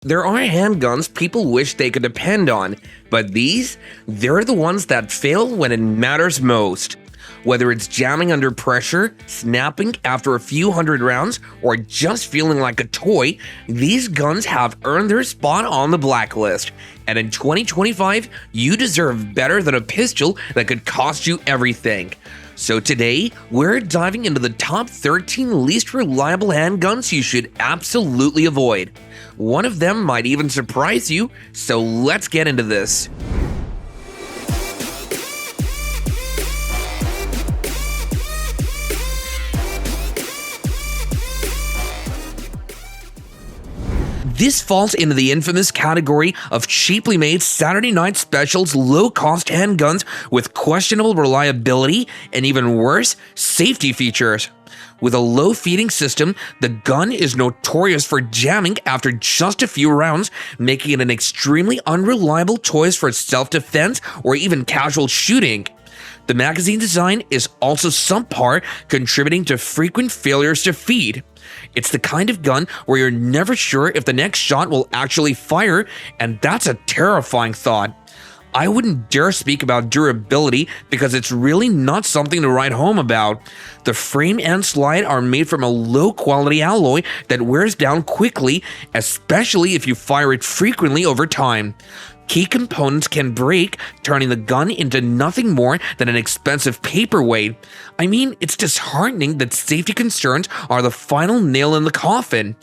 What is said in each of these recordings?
There are handguns people wish they could depend on, but they're the ones that fail when it matters most. Whether it's jamming under pressure, snapping after a few hundred rounds, or just feeling like a toy, these guns have earned their spot on the blacklist. And in 2025, you deserve better than a pistol that could cost you everything. So today, we're diving into the top 13 least reliable handguns you should absolutely avoid. One of them might even surprise you, so let's get into this. This falls into the infamous category of cheaply made Saturday night specials, low-cost handguns with questionable reliability and even worse, safety features. With a low feeding system, the gun is notorious for jamming after just a few rounds, making it an extremely unreliable choice for self-defense or even casual shooting. The magazine design is also subpar, contributing to frequent failures to feed. It's the kind of gun where you're never sure if the next shot will actually fire, and that's a terrifying thought. I wouldn't dare speak about durability because it's really not something to write home about. The frame and slide are made from a low-quality alloy that wears down quickly, especially if you fire it frequently over time. Key components can break, turning the gun into nothing more than an expensive paperweight. I mean, it's disheartening that safety concerns are the final nail in the coffin.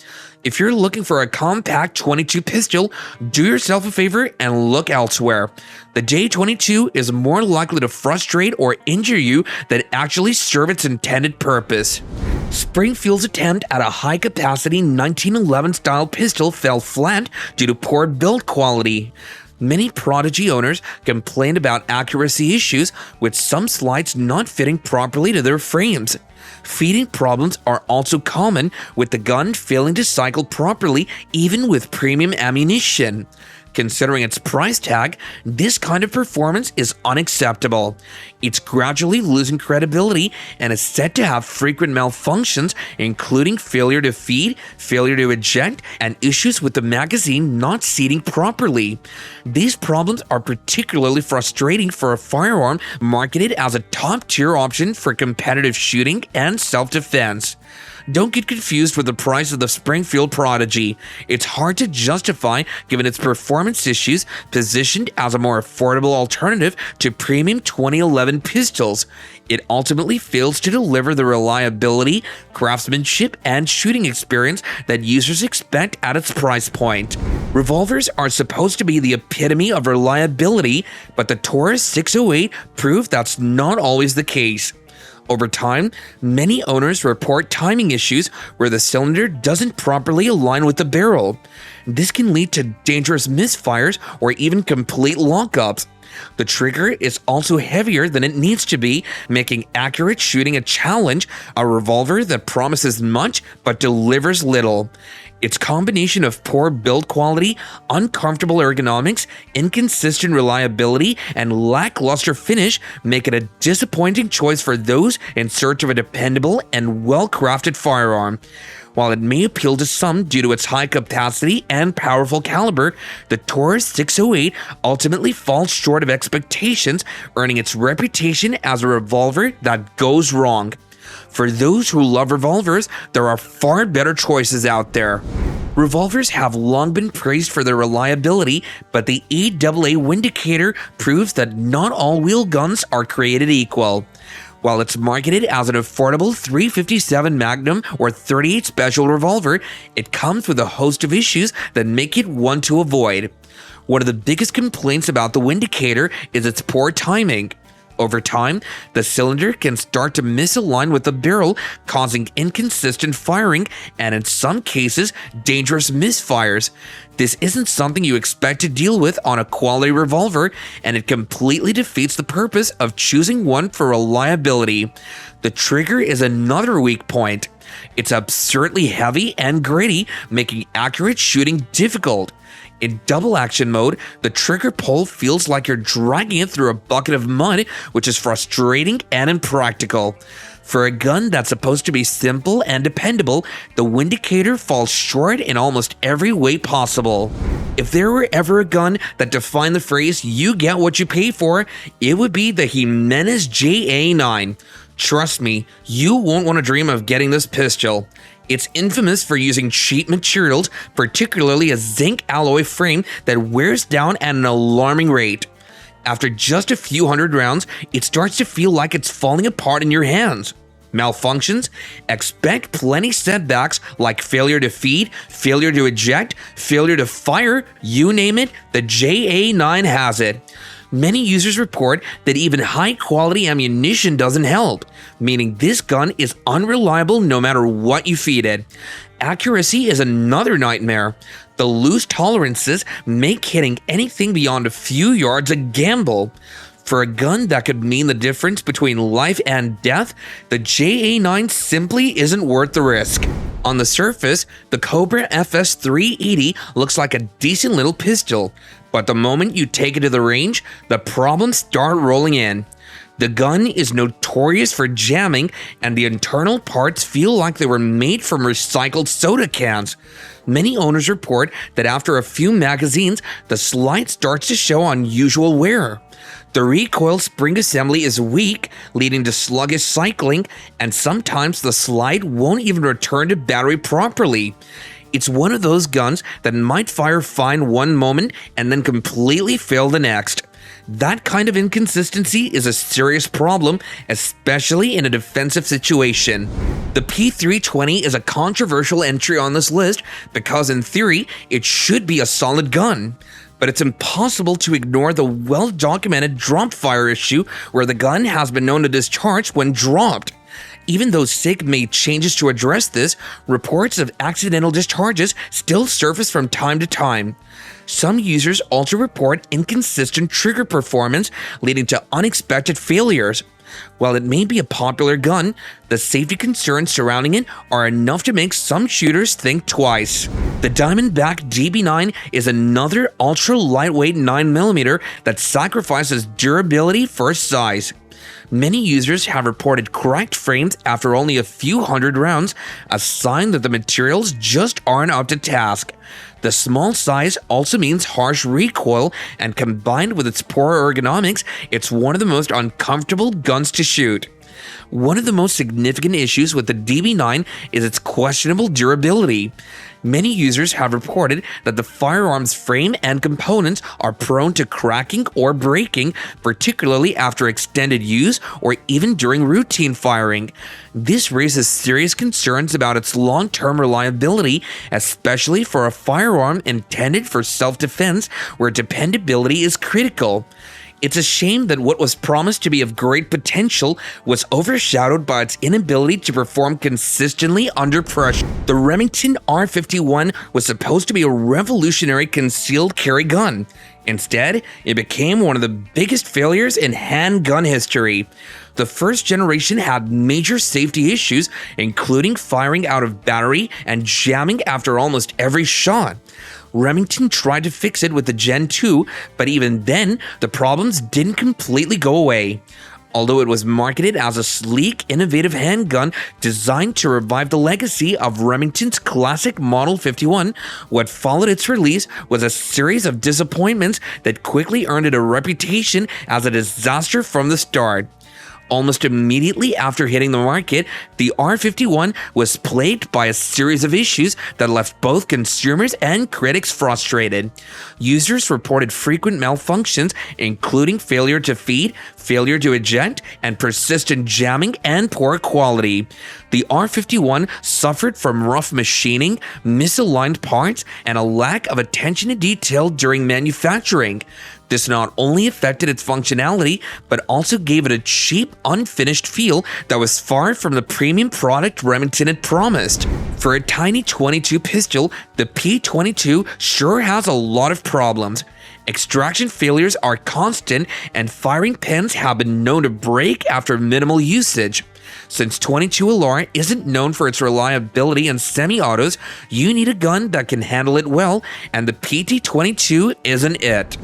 If you're looking for a compact .22 pistol, do yourself a favor and look elsewhere. The J22 is more likely to frustrate or injure you than actually serve its intended purpose. Springfield's attempt at a high-capacity 1911-style pistol fell flat due to poor build quality. Many Prodigy owners complained about accuracy issues, with some slides not fitting properly to their frames. Feeding problems are also common, with the gun failing to cycle properly even with premium ammunition. Considering its price tag, this kind of performance is unacceptable. It's gradually losing credibility and is said to have frequent malfunctions, including failure to feed, failure to eject, and issues with the magazine not seating properly. These problems are particularly frustrating for a firearm marketed as a top-tier option for competitive shooting and self-defense. Don't get confused with the price of the Springfield Prodigy. It's hard to justify given its performance issues, positioned as a more affordable alternative to premium 2011 pistols. It ultimately fails to deliver the reliability, craftsmanship, and shooting experience that users expect at its price point. Revolvers are supposed to be the epitome of reliability, but the Taurus 608 proved that's not always the case. Over time, many owners report timing issues where the cylinder doesn't properly align with the barrel. This can lead to dangerous misfires or even complete lockups. The trigger is also heavier than it needs to be, making accurate shooting a challenge, a revolver that promises much but delivers little. Its combination of poor build quality, uncomfortable ergonomics, inconsistent reliability, and lackluster finish make it a disappointing choice for those in search of a dependable and well-crafted firearm. While it may appeal to some due to its high capacity and powerful caliber, the Taurus 608 ultimately falls short of expectations, earning its reputation as a revolver that goes wrong. For those who love revolvers, there are far better choices out there. Revolvers have long been praised for their reliability, but the AAA Windicator proves that not all wheel guns are created equal. While it's marketed as an affordable .357 Magnum or .38 Special revolver, it comes with a host of issues that make it one to avoid. One of the biggest complaints about the Windicator is its poor timing. Over time, the cylinder can start to misalign with the barrel, causing inconsistent firing and, in some cases, dangerous misfires. This isn't something you expect to deal with on a quality revolver, and it completely defeats the purpose of choosing one for reliability. The trigger is another weak point. It's absurdly heavy and gritty, making accurate shooting difficult. In double action mode, the trigger pull feels like you're dragging it through a bucket of mud, which is frustrating and impractical. For a gun that's supposed to be simple and dependable, the Windicator falls short in almost every way possible. If there were ever a gun that defined the phrase "you get what you pay for," it would be the Jimenez JA9. Trust me, you won't want to dream of getting this pistol. It's infamous for using cheap materials, particularly a zinc alloy frame that wears down at an alarming rate. After just a few hundred rounds, it starts to feel like it's falling apart in your hands. Malfunctions? Expect plenty setbacks like failure to feed, failure to eject, failure to fire, you name it, the JA9 has it. Many users report that even high-quality ammunition doesn't help, meaning this gun is unreliable no matter what you feed it. Accuracy is another nightmare. The loose tolerances make hitting anything beyond a few yards a gamble. For a gun that could mean the difference between life and death, the JA9 simply isn't worth the risk. On the surface, the Cobra FS380 looks like a decent little pistol, but the moment you take it to the range, the problems start rolling in. The gun is notorious for jamming, and the internal parts feel like they were made from recycled soda cans. Many owners report that after a few magazines, the slide starts to show unusual wear. The recoil spring assembly is weak, leading to sluggish cycling, and sometimes the slide won't even return to battery properly. It's one of those guns that might fire fine one moment and then completely fail the next. That kind of inconsistency is a serious problem, especially in a defensive situation. The P320 is a controversial entry on this list because in theory, it should be a solid gun. But it's impossible to ignore the well-documented drop fire issue where the gun has been known to discharge when dropped. Even though SIG made changes to address this, reports of accidental discharges still surface from time to time. Some users also report inconsistent trigger performance, leading to unexpected failures. While it may be a popular gun, the safety concerns surrounding it are enough to make some shooters think twice. The Diamondback DB9 is another ultra-lightweight 9mm that sacrifices durability for size. Many users have reported cracked frames after only a few hundred rounds, a sign that the materials just aren't up to task. The small size also means harsh recoil, and combined with its poor ergonomics, it's one of the most uncomfortable guns to shoot. One of the most significant issues with the DB9 is its questionable durability. Many users have reported that the firearm's frame and components are prone to cracking or breaking, particularly after extended use or even during routine firing. This raises serious concerns about its long-term reliability, especially for a firearm intended for self-defense where dependability is critical. It's a shame that what was promised to be of great potential was overshadowed by its inability to perform consistently under pressure. The Remington R51 was supposed to be a revolutionary concealed carry gun. Instead, it became one of the biggest failures in handgun history. The first generation had major safety issues, including firing out of battery and jamming after almost every shot. Remington tried to fix it with the Gen 2, but even then, the problems didn't completely go away. Although it was marketed as a sleek, innovative handgun designed to revive the legacy of Remington's classic Model 51, what followed its release was a series of disappointments that quickly earned it a reputation as a disaster from the start. Almost immediately after hitting the market, the R51 was plagued by a series of issues that left both consumers and critics frustrated. Users reported frequent malfunctions, including failure to feed, failure to eject, and persistent jamming and poor quality. The R51 suffered from rough machining, misaligned parts, and a lack of attention to detail during manufacturing. This not only affected its functionality, but also gave it a cheap, unfinished feel that was far from the premium product Remington had promised. For a tiny .22 pistol, the P22 sure has a lot of problems. Extraction failures are constant, and firing pins have been known to break after minimal usage. Since .22 Alar isn't known for its reliability in semi-autos, you need a gun that can handle it well, and the PT22 isn't it.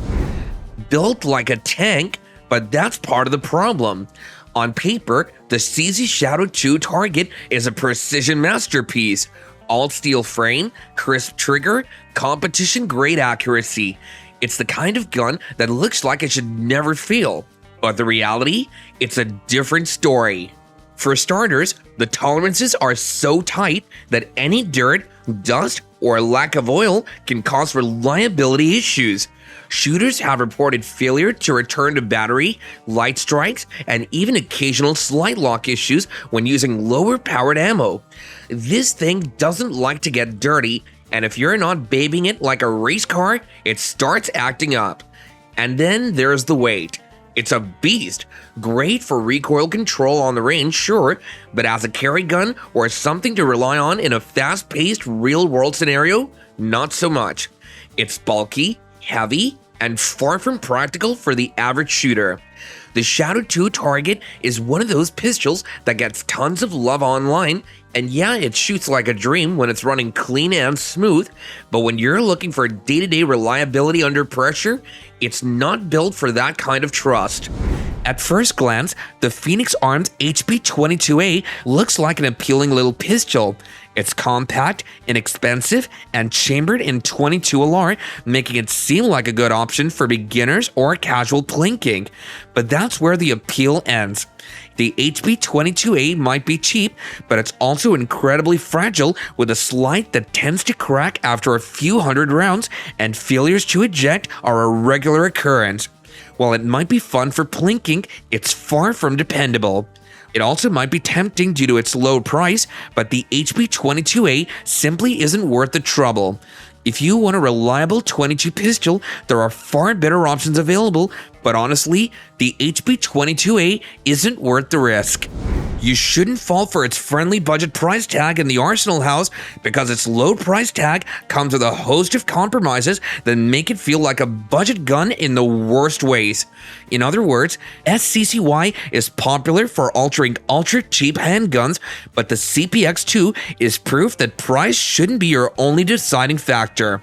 Built like a tank, but that's part of the problem. On paper, The CZ Shadow 2 target is a precision masterpiece. All steel frame, crisp trigger, competition grade accuracy. It's the kind of gun that looks like it should never fail. But the reality? It's a different story. For starters, the tolerances are so tight that any dirt, dust, or lack of oil can cause reliability issues. Shooters have reported failure to return to battery, light strikes, and even occasional slide lock issues when using lower powered ammo. This thing doesn't like to get dirty, and if you're not babying it like a race car, it starts acting up. And then there's the weight. It's a beast. Great for recoil control on the range, sure, but as a carry gun or something to rely on in a fast-paced real-world scenario, not so much. It's bulky, heavy, and far from practical for the average shooter. The Shadow 2 target is one of those pistols that gets tons of love online, and yeah, it shoots like a dream when it's running clean and smooth, but when you're looking for day-to-day reliability under pressure, it's not built for that kind of trust. At first glance, the Phoenix Arms HP-22A looks like an appealing little pistol. It's compact, inexpensive, and chambered in .22 LR, making it seem like a good option for beginners or casual plinking. But that's where the appeal ends. The HP-22A might be cheap, but it's also incredibly fragile with a slide that tends to crack after a few hundred rounds, and failures to eject are a regular occurrence. While it might be fun for plinking, it's far from dependable. It also might be tempting due to its low price, but the HP-22A simply isn't worth the trouble. If you want a reliable .22 pistol, there are far better options available, but honestly, the HP-22A isn't worth the risk. You shouldn't fall for its friendly budget price tag in the Arsenal house because its low price tag comes with a host of compromises that make it feel like a budget gun in the worst ways. In other words, SCCY is popular for altering ultra cheap handguns, but the CPX2 is proof that price shouldn't be your only deciding factor.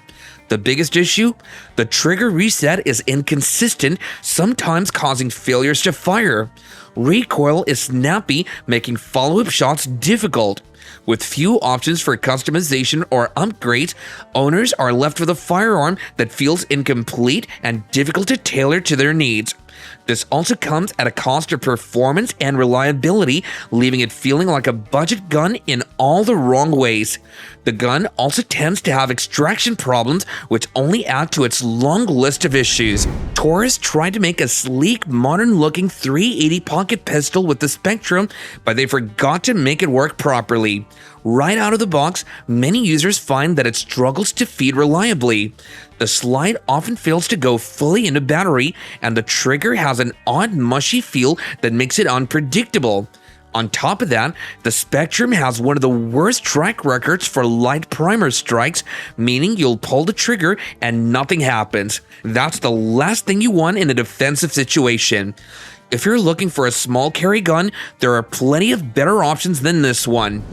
The biggest issue? The trigger reset is inconsistent, sometimes causing failures to fire. Recoil is snappy, making follow-up shots difficult. With few options for customization or upgrades, owners are left with a firearm that feels incomplete and difficult to tailor to their needs. This also comes at a cost of performance and reliability, leaving it feeling like a budget gun in all the wrong ways. The gun also tends to have extraction problems, which only add to its long list of issues. Taurus tried to make a sleek, modern-looking 380 pocket pistol with the Spectrum, but they forgot to make it work properly. Right out of the box, many users find that it struggles to feed reliably. The slide often fails to go fully into battery, and the trigger has an odd mushy feel that makes it unpredictable. On top of that, the Spectrum has one of the worst track records for light primer strikes, meaning you'll pull the trigger and nothing happens. That's the last thing you want in a defensive situation. If you're looking for a small carry gun, there are plenty of better options than this one.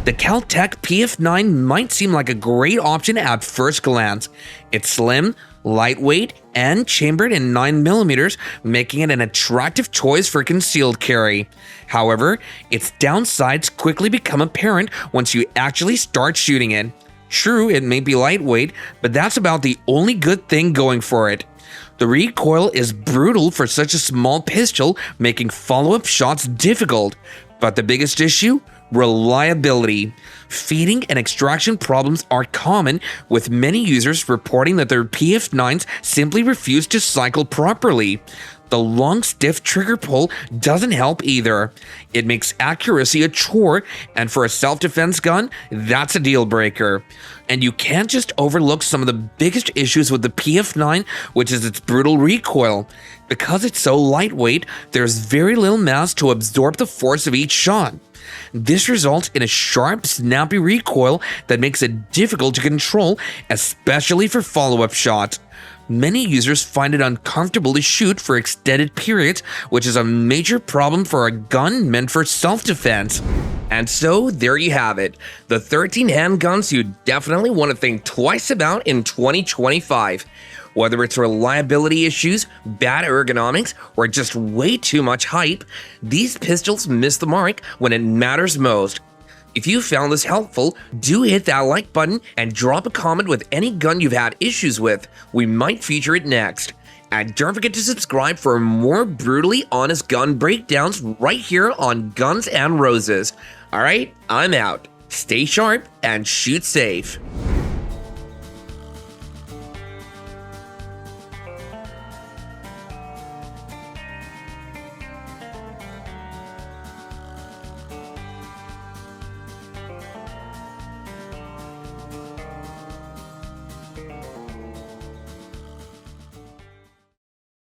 The Cal-Tech PF9 might seem like a great option at first glance. It's slim, lightweight, and chambered in 9mm, making it an attractive choice for concealed carry. However, its downsides quickly become apparent once you actually start shooting it. True, it may be lightweight, but that's about the only good thing going for it. The recoil is brutal for such a small pistol, making follow-up shots difficult. But the biggest issue? Reliability. Feeding and extraction problems are common, with many users reporting that their PF9s simply refuse to cycle properly. The long, stiff trigger pull doesn't help either. It makes accuracy a chore, and for a self-defense gun, that's a deal breaker. And you can't just overlook some of the biggest issues with the PF9, which is its brutal recoil. Because it's so lightweight, there's very little mass to absorb the force of each shot. This results in a sharp, snappy recoil that makes it difficult to control, especially for follow-up shots. Many users find it uncomfortable to shoot for extended periods, which is a major problem for a gun meant for self-defense. And so, there you have it, the 13 handguns you definitely want to think twice about in 2025. Whether it's reliability issues, bad ergonomics, or just way too much hype, these pistols miss the mark when it matters most. If you found this helpful, do hit that like button and drop a comment with any gun you've had issues with. We might feature it next. And don't forget to subscribe for more brutally honest gun breakdowns right here on Guns and Roses. Alright, I'm out. Stay sharp and shoot safe.